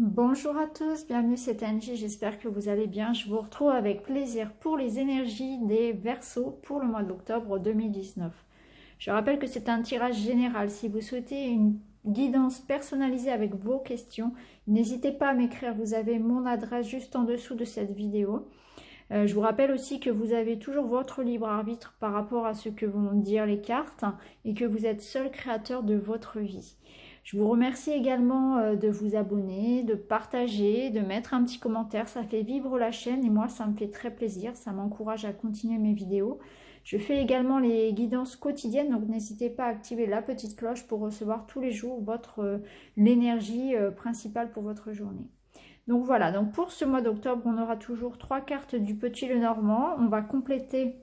Bonjour à tous, bienvenue, c'est Angie, j'espère que vous allez bien. Je vous retrouve avec plaisir pour les énergies des Verseaux pour le mois d'octobre 2019. Je rappelle que c'est un tirage général. Si vous souhaitez une guidance personnalisée avec vos questions, n'hésitez pas à m'écrire, vous avez mon adresse juste en dessous de cette vidéo. Je vous rappelle aussi que vous avez toujours votre libre arbitre par rapport à ce que vont dire les cartes et que vous êtes seul créateur de votre vie. Je vous remercie également de vous abonner, de partager, de mettre un petit commentaire. Ça fait vivre la chaîne et moi, ça me fait très plaisir. Ça m'encourage à continuer mes vidéos. Je fais également les guidances quotidiennes, donc n'hésitez pas à activer la petite cloche pour recevoir tous les jours l'énergie principale pour votre journée. Donc voilà, donc pour ce mois d'octobre, on aura toujours 3 cartes du Petit Lenormand. On va compléter,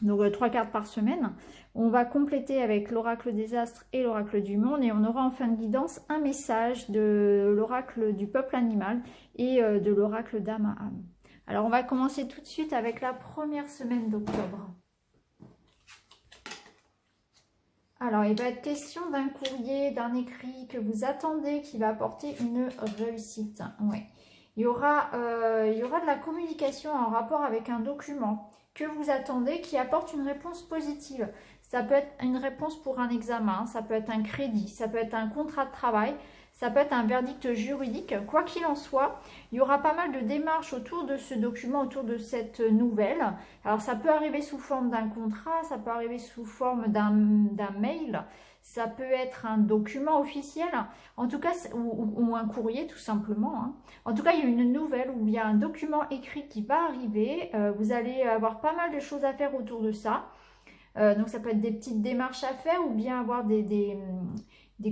donc 3 cartes par semaine. On va compléter avec l'oracle des astres et l'oracle du monde. Et on aura en fin de guidance un message de l'oracle du peuple animal et de l'oracle d'âme à âme. Alors on va commencer tout de suite avec la première semaine d'octobre. Alors, il va être question d'un courrier, d'un écrit que vous attendez qui va apporter une réussite. Ouais. Il y aura de la communication en rapport avec un document que vous attendez qui apporte une réponse positive. Ça peut être une réponse pour un examen, ça peut être un crédit, ça peut être un contrat de travail, ça peut être un verdict juridique. Quoi qu'il en soit, il y aura pas mal de démarches autour de ce document, autour de cette nouvelle. Alors ça peut arriver sous forme d'un contrat, ça peut arriver sous forme d'un mail, ça peut être un document officiel, en tout cas, ou un courrier tout simplement. Hein. En tout cas, il y a une nouvelle ou il y a un document écrit qui va arriver. Vous allez avoir pas mal de choses à faire autour de ça. Donc ça peut être des petites démarches à faire ou bien avoir des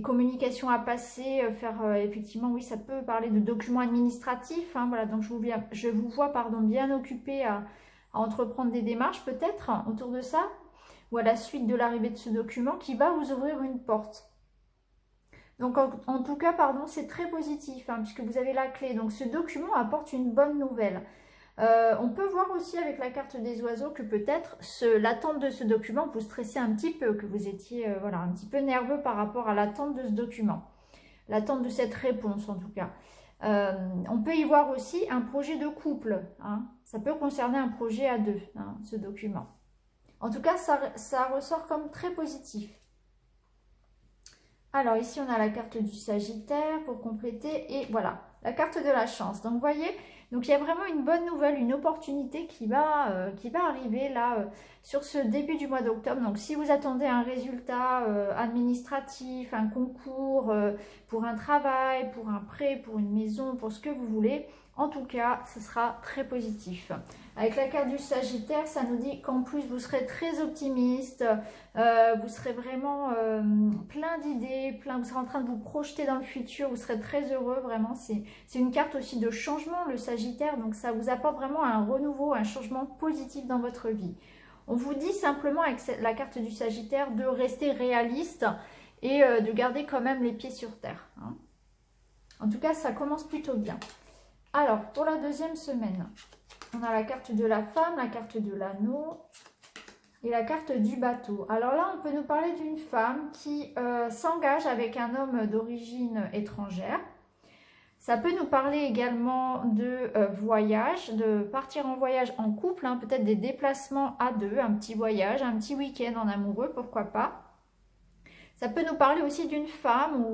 communications à passer, effectivement, oui, ça peut parler de documents administratifs. Hein, voilà, donc je vous vois bien occupé à entreprendre des démarches peut-être autour de ça ou à la suite de l'arrivée de ce document qui va vous ouvrir une porte. Donc en tout cas, c'est très positif hein, puisque vous avez la clé. Donc ce document apporte une bonne nouvelle. On peut voir aussi avec la carte des oiseaux que peut-être l'attente de ce document vous stressait un petit peu, que vous étiez un petit peu nerveux par rapport à l'attente de ce document, l'attente de cette réponse en tout cas. On peut y voir aussi un projet de couple, hein. Ça peut concerner un projet à deux, hein, ce document. En tout cas, ça ressort comme très positif. Alors ici, on a la carte du Sagittaire pour compléter et voilà, la carte de la chance. Donc vous voyez, donc il y a vraiment une bonne nouvelle, une opportunité qui va arriver là sur ce début du mois d'octobre. Donc si vous attendez un résultat administratif, un concours pour un travail, pour un prêt, pour une maison, pour ce que vous voulez, en tout cas, ce sera très positif. Avec la carte du Sagittaire, ça nous dit qu'en plus, vous serez très optimiste, vous serez vraiment plein d'idées, vous serez en train de vous projeter dans le futur, vous serez très heureux, vraiment. C'est une carte aussi de changement, le Sagittaire, donc ça vous apporte vraiment un renouveau, un changement positif dans votre vie. On vous dit simplement avec la carte du Sagittaire de rester réaliste et de garder quand même les pieds sur terre. Hein. En tout cas, ça commence plutôt bien. Alors, pour la deuxième semaine, on a la carte de la femme, la carte de l'anneau et la carte du bateau. Alors là, on peut nous parler d'une femme qui s'engage avec un homme d'origine étrangère. Ça peut nous parler également de voyage, de partir en voyage en couple, hein, peut-être des déplacements à deux, un petit voyage, un petit week-end en amoureux, pourquoi pas. Ça peut nous parler aussi d'une femme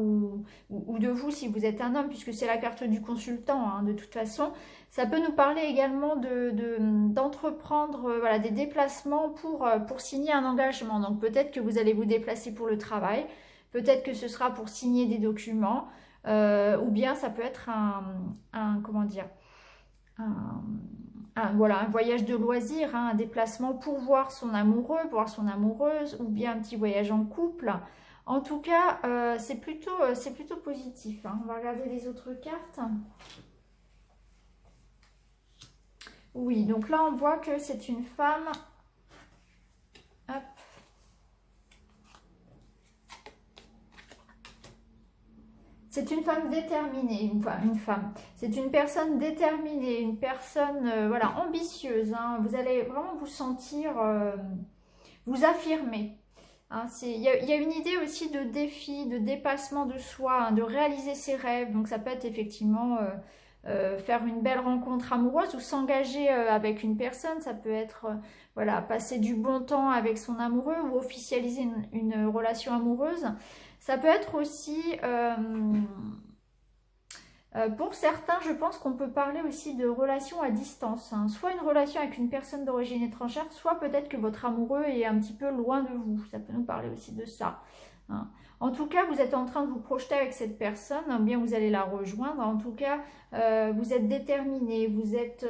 ou de vous si vous êtes un homme, puisque c'est la carte du consultant hein, de toute façon. Ça peut nous parler également d'entreprendre des déplacements pour signer un engagement. Donc peut-être que vous allez vous déplacer pour le travail, peut-être que ce sera pour signer des documents, ou bien ça peut être un voyage de loisir, hein, un déplacement pour voir son amoureux, pour voir son amoureuse, ou bien un petit voyage en couple. En tout cas, c'est plutôt positif. Hein. On va regarder les autres cartes. Oui, donc là, on voit que c'est une femme. Hop. C'est une femme déterminée, enfin une femme. C'est une personne déterminée, une personne ambitieuse. Hein. Vous allez vraiment vous sentir, vous affirmer. Hein, il y a une idée aussi de défi, de dépassement de soi, hein, de réaliser ses rêves. Donc ça peut être effectivement faire une belle rencontre amoureuse ou s'engager avec une personne. Ça peut être voilà, passer du bon temps avec son amoureux ou officialiser une relation amoureuse. Ça peut être aussi... pour certains, je pense qu'on peut parler aussi de relations à distance, hein. Soit une relation avec une personne d'origine étrangère, soit peut-être que votre amoureux est un petit peu loin de vous. Ça peut nous parler aussi de ça, hein. En tout cas, vous êtes en train de vous projeter avec cette personne, ou bien vous allez la rejoindre. En tout cas, vous êtes déterminé, vous êtes...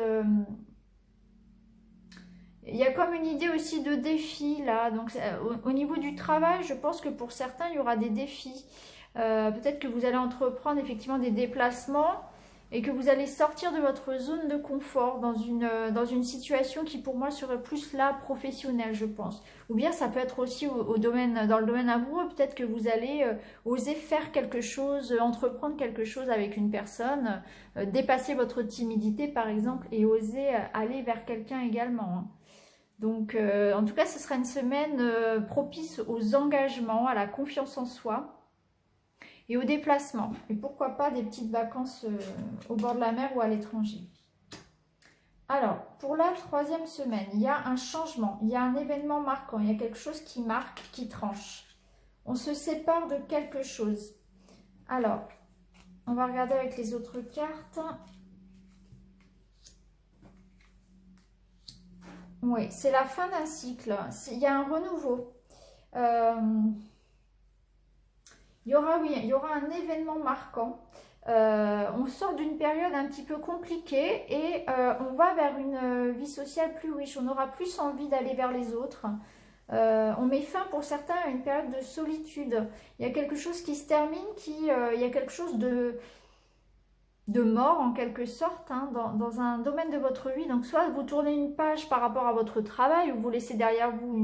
Il y a comme une idée aussi de défi là. Donc, au niveau du travail, je pense que pour certains, il y aura des défis. Peut-être que vous allez entreprendre effectivement des déplacements et que vous allez sortir de votre zone de confort dans une situation qui pour moi serait plus là professionnelle, je pense. Ou bien ça peut être aussi dans le domaine amoureux, peut-être que vous allez oser faire quelque chose, entreprendre quelque chose avec une personne, dépasser votre timidité par exemple et oser aller vers quelqu'un également, hein. Donc en tout cas ce sera une semaine propice aux engagements, à la confiance en soi et au déplacement. Et pourquoi pas des petites vacances au bord de la mer ou à l'étranger. Alors, pour la troisième semaine, il y a un changement, il y a un événement marquant, il y a quelque chose qui marque, qui tranche. On se sépare de quelque chose. Alors, on va regarder avec les autres cartes. Oui, c'est la fin d'un cycle. Il y a un renouveau. Il y aura, oui, il y aura un événement marquant. On sort d'une période un petit peu compliquée et on va vers une vie sociale plus riche. On aura plus envie d'aller vers les autres. On met fin pour certains à une période de solitude. Il y a quelque chose qui se termine, il y a quelque chose de mort en quelque sorte, hein, dans un domaine de votre vie. Donc soit vous tournez une page par rapport à votre travail ou vous laissez derrière vous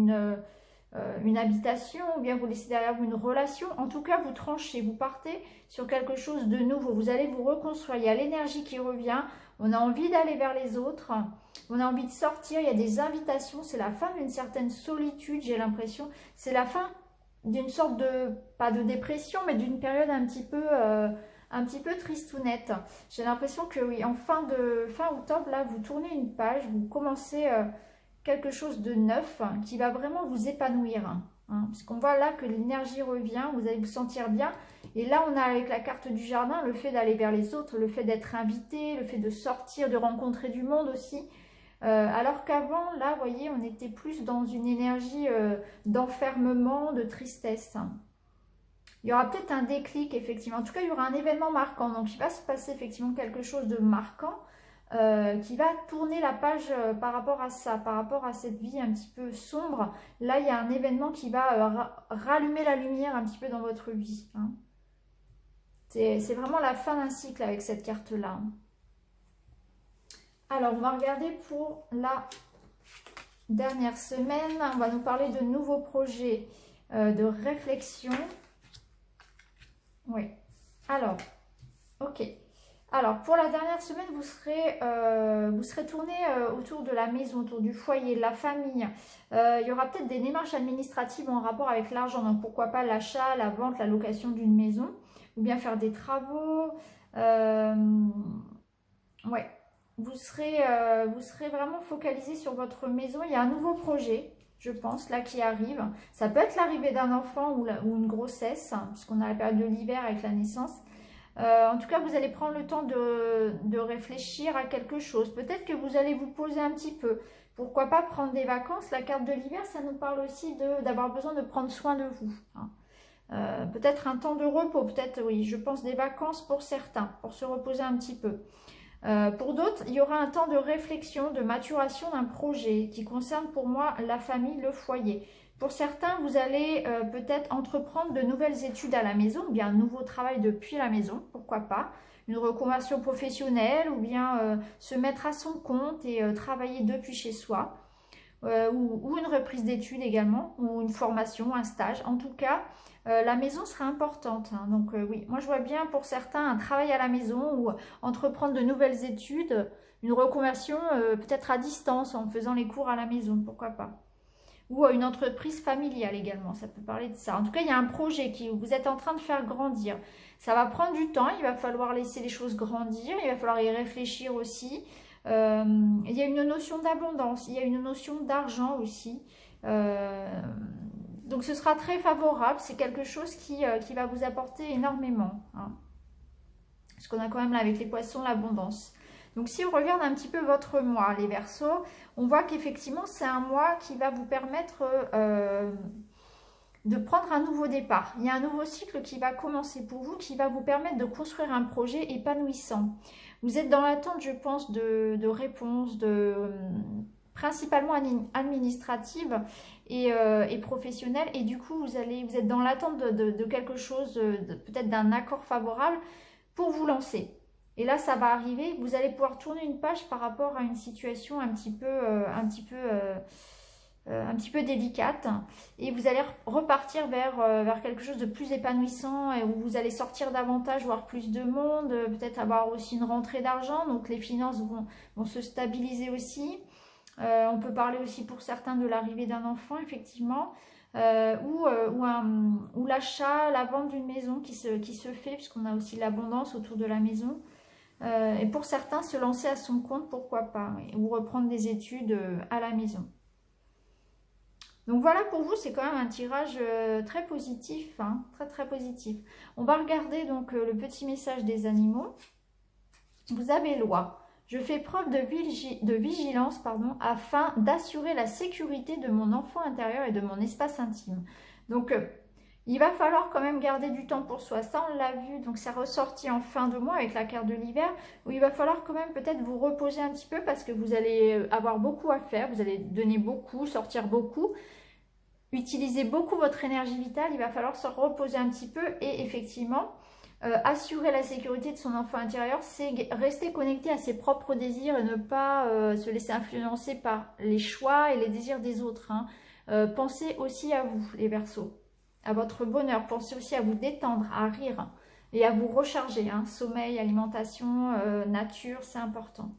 une habitation ou bien vous laissez derrière vous une relation. En tout cas, vous tranchez, vous partez sur quelque chose de nouveau. Vous allez vous reconstruire. Il y a l'énergie qui revient. On a envie d'aller vers les autres. On a envie de sortir. Il y a des invitations. C'est la fin d'une certaine solitude, j'ai l'impression. C'est la fin d'une sorte de, pas de dépression, mais d'une période un petit peu tristounette. J'ai l'impression que oui, en fin octobre, là, vous tournez une page, vous commencez quelque chose de neuf qui va vraiment vous épanouir, hein. Parce qu'on voit là que l'énergie revient, vous allez vous sentir bien. Et là, on a avec la carte du jardin le fait d'aller vers les autres, le fait d'être invité, le fait de sortir, de rencontrer du monde aussi. Alors qu'avant, là, vous voyez, on était plus dans une énergie d'enfermement, de tristesse. Il y aura peut-être un déclic, effectivement. En tout cas, il y aura un événement marquant. Donc, il va se passer effectivement quelque chose de marquant qui va tourner la page par rapport à ça, par rapport à cette vie un petit peu sombre. Là, il y a un événement qui va rallumer la lumière un petit peu dans votre vie, hein. C'est vraiment la fin d'un cycle avec cette carte-là. Alors, on va regarder pour la dernière semaine. On va nous parler de nouveaux projets de réflexion. Oui. Alors, ok. Alors, pour la dernière semaine, vous serez tourné autour de la maison, autour du foyer, de la famille. Il y aura peut-être des démarches administratives en rapport avec l'argent. Donc, pourquoi pas l'achat, la vente, la location d'une maison. Ou bien faire des travaux. Ouais. Vous serez vraiment focalisé sur votre maison. Il y a un nouveau projet, je pense, là, qui arrive. Ça peut être l'arrivée d'un enfant ou une grossesse, hein, puisqu'on a la période de l'hiver avec la naissance. En tout cas, vous allez prendre le temps de réfléchir à quelque chose. Peut-être que vous allez vous poser un petit peu. Pourquoi pas prendre des vacances? La carte de l'hiver, ça nous parle aussi d'avoir besoin de prendre soin de vous, hein. Peut-être un temps de repos, peut-être, oui, je pense des vacances pour certains, pour se reposer un petit peu. Pour d'autres, il y aura un temps de réflexion, de maturation d'un projet qui concerne pour moi la famille, le foyer. Pour certains, vous allez peut-être entreprendre de nouvelles études à la maison, ou bien un nouveau travail depuis la maison, pourquoi pas, une reconversion professionnelle, ou bien se mettre à son compte et travailler depuis chez soi, ou une reprise d'études également, ou une formation, un stage. En tout cas, la maison sera importante, hein. Donc oui, moi je vois bien pour certains un travail à la maison ou entreprendre de nouvelles études, une reconversion peut-être à distance en faisant les cours à la maison, pourquoi pas. ou une entreprise familiale également, ça peut parler de ça. En tout cas, il y a un projet que vous êtes en train de faire grandir. Ça va prendre du temps, il va falloir laisser les choses grandir, il va falloir y réfléchir aussi. Il y a une notion d'abondance, il y a une notion d'argent aussi. Donc ce sera très favorable, c'est quelque chose qui va vous apporter énormément. Hein. Parce qu'on a quand même là avec les poissons l'abondance. Donc si on regarde un petit peu votre mois, les Verseaux, on voit qu'effectivement c'est un mois qui va vous permettre de prendre un nouveau départ. Il y a un nouveau cycle qui va commencer pour vous, qui va vous permettre de construire un projet épanouissant. Vous êtes dans l'attente, je pense, de réponses, principalement administratives et professionnelles. Et du coup, vous êtes dans l'attente de quelque chose, peut-être d'un accord favorable pour vous lancer. Et là, ça va arriver. Vous allez pouvoir tourner une page par rapport à une situation un petit peu délicate, et vous allez repartir vers quelque chose de plus épanouissant, et où vous allez sortir davantage, voir plus de monde, peut-être avoir aussi une rentrée d'argent, donc les finances vont se stabiliser aussi. On peut parler aussi pour certains de l'arrivée d'un enfant, effectivement, ou l'achat, la vente d'une maison qui se fait, puisqu'on a aussi l'abondance autour de la maison. Et pour certains, se lancer à son compte, pourquoi pas, ou reprendre des études à la maison. Donc voilà, pour vous, c'est quand même un tirage très positif, hein, très très positif. On va regarder donc le petit message des animaux. Vous avez loi. Je fais preuve de vigilance afin d'assurer la sécurité de mon enfant intérieur et de mon espace intime. Donc, il va falloir quand même garder du temps pour soi. Ça, on l'a vu, donc ça ressortit en fin de mois avec la carte de l'hiver, où il va falloir quand même peut-être vous reposer un petit peu parce que vous allez avoir beaucoup à faire, vous allez donner beaucoup, sortir beaucoup, utiliser beaucoup votre énergie vitale, il va falloir se reposer un petit peu et effectivement, assurer la sécurité de son enfant intérieur, c'est rester connecté à ses propres désirs et ne pas se laisser influencer par les choix et les désirs des autres. Hein. Pensez aussi à vous, les Verseaux, à votre bonheur. Pensez aussi à vous détendre, à rire et à vous recharger. Hein. Sommeil, alimentation, nature, c'est important.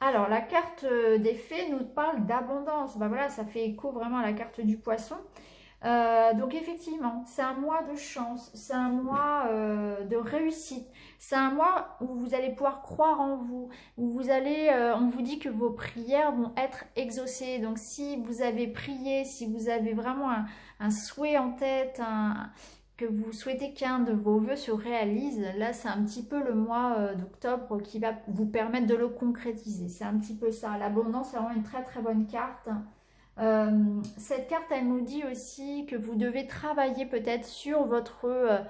Alors, la carte des fées nous parle d'abondance. Ben voilà, ça fait écho vraiment à la carte du poisson. Donc effectivement, c'est un mois de chance, c'est un mois de réussite, c'est un mois où vous allez pouvoir croire en vous, où on vous dit que vos prières vont être exaucées. Donc si vous avez prié, si vous avez vraiment un souhait en tête, que vous souhaitez qu'un de vos vœux se réalise, là c'est un petit peu le mois d'octobre qui va vous permettre de le concrétiser. C'est un petit peu ça. L'abondance, c'est vraiment une très très bonne carte. Cette carte, elle nous dit aussi que vous devez travailler peut-être sur votre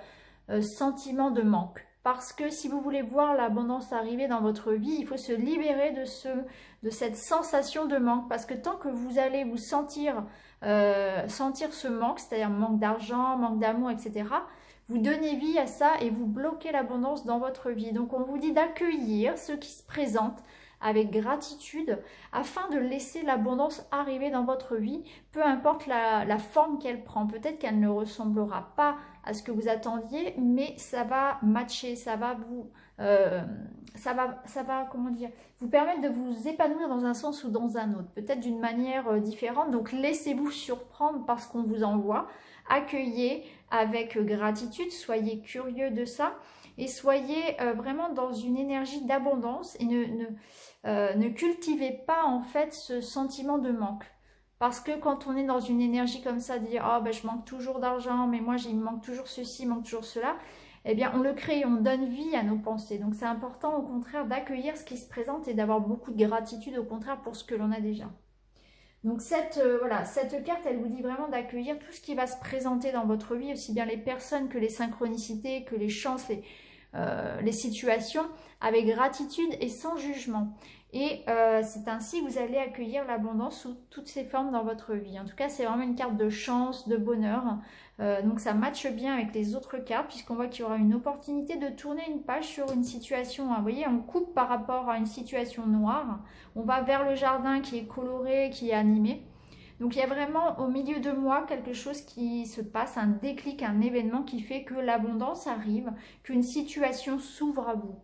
sentiment de manque. Parce que si vous voulez voir l'abondance arriver dans votre vie, il faut se libérer de cette sensation de manque. Parce que tant que vous allez vous sentir ce manque, c'est-à-dire manque d'argent, manque d'amour, etc., vous donnez vie à ça et vous bloquez l'abondance dans votre vie. Donc on vous dit d'accueillir ce qui se présente avec gratitude, afin de laisser l'abondance arriver dans votre vie, peu importe la forme qu'elle prend. Peut-être qu'elle ne ressemblera pas à ce que vous attendiez, mais ça va matcher, ça va comment dire, vous permettre de vous épanouir dans un sens ou dans un autre, peut-être d'une manière différente. Donc laissez-vous surprendre par ce qu'on vous envoie, accueillez avec gratitude, soyez curieux de ça, et soyez vraiment dans une énergie d'abondance et ne cultivez pas en fait ce sentiment de manque. Parce que quand on est dans une énergie comme ça, de dire « Oh ben je manque toujours d'argent, mais moi il me manque toujours ceci, il me manque toujours cela », eh bien on le crée, on donne vie à nos pensées. Donc c'est important au contraire d'accueillir ce qui se présente et d'avoir beaucoup de gratitude au contraire pour ce que l'on a déjà. Donc cette carte, elle vous dit vraiment d'accueillir tout ce qui va se présenter dans votre vie, aussi bien les personnes que les synchronicités, que les chances, les situations, avec gratitude et sans jugement. Et c'est ainsi que vous allez accueillir l'abondance sous toutes ses formes dans votre vie. En tout cas, c'est vraiment une carte de chance, de bonheur. Donc ça matche bien avec les autres cartes, puisqu'on voit qu'il y aura une opportunité de tourner une page sur une situation. Vous voyez, on coupe par rapport à une situation noire. On va vers le jardin qui est coloré, qui est animé. Donc il y a vraiment au milieu de moi quelque chose qui se passe, un déclic, un événement qui fait que l'abondance arrive, qu'une situation s'ouvre à vous.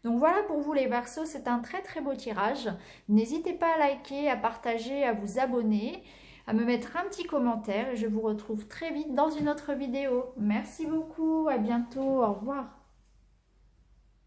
Donc voilà pour vous les Verseaux, c'est un très très beau tirage. N'hésitez pas à liker, à partager, à vous abonner, à me mettre un petit commentaire et je vous retrouve très vite dans une autre vidéo. Merci beaucoup, à bientôt, au revoir.